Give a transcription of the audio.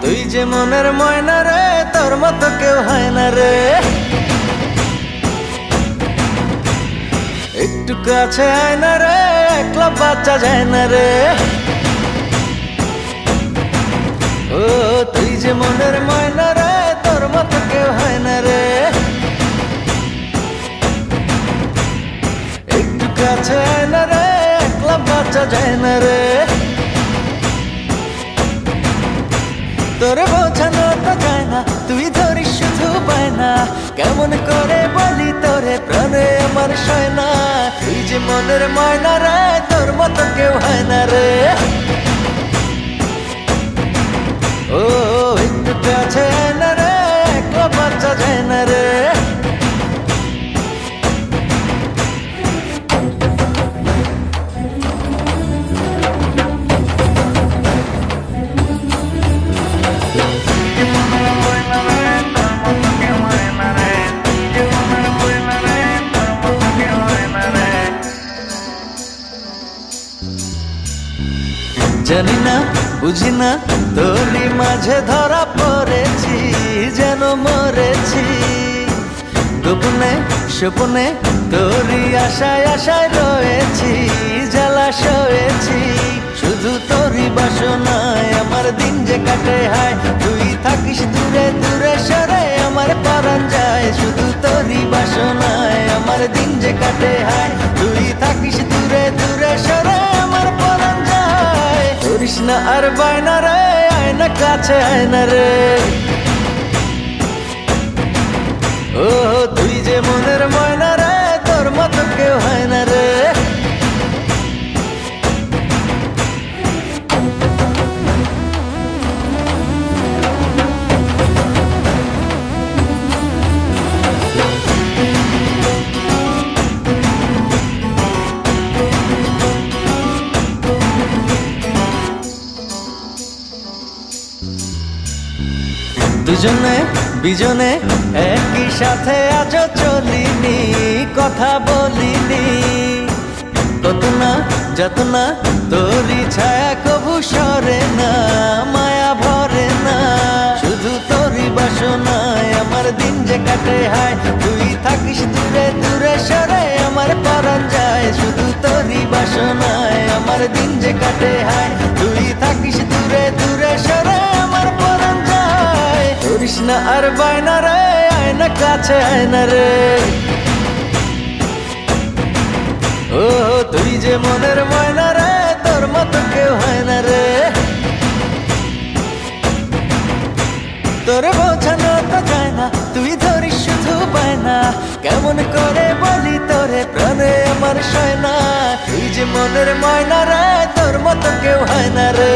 তুই যে মনের ময়না রে, তোর মতো কেউ হয় না রে। একটু কাছে আয় না রে, একলা বাচ্চা যায় না রে। ও তুই যে মনের ময়না রে, তোর মতো কেউ হয় না রে। একটু কাছে আয় না রে, একলা বাচ্চা যায় না রে। তোরে বোঝানো তো যায় না, তুই ধরিস শুধু পায় না। কেমন করে বলি তোরে, প্রাণে আমার সয় না। তুই যে মনের ময়না রে, তোর মতো কেউ হয় না রে। ও একটু কাছে আয় না রে, একলা বাচ্চা যায় না রে। জানি না বুঝি না, তোরই মাঝে ধরা পড়েছি, যেন মরেছি। গোপনে স্বপ্নে তোরই আশায় আশায় রয়েছি, জ্বালা সয়েছি। শুধু তোরই বাসনায় আমার দিন যে কাটে হায়। তুই থাকিস দূরে দূরে সরে, আমার পরাণ যায়। শুধু তোরই বাসনায় আমার দিন যে কাটে হায়। তুই থাকিস দূরে দূরে সরে, আমার পরাণ যায়। করিস না আর বায়না রে, আয় না কাছে আয় না রে। ও তুই যে মনের ময়না রে, তোর মতো কেউ হয় না রে। দুজনে বিজনে একই সাথে আজও চলিনি, কথা বলিনি। কত না যত না, তোরই ছায়া কবু সরে না, মায়া ভরে না। শুধু তোরই বাসনায় আমার দিন যে কাটে হায়। তুই থাকিস দূরে দূরে সরে, আমার পরাণ যায়। শুধু তোরই বাসনায় আমার দিন যে কাটে হায়। তুই থাকিস দূরে দূরে সরে, আমার পরাণ যায়। করিস না আর বায়না রে, আয় না কাছে আয় না রে। ও তুই যে মনের ময়না রে, তোর মতো কেউ হয় না রে। তোরে বোঝানো তো যায় না, তুই ধরিস শুধু পায় না। কেমন করে বলি তোরে, প্রাণে আমার সয় না। তুই যে মনের ময়না রে, তোর মতো কেউ হয় না রে।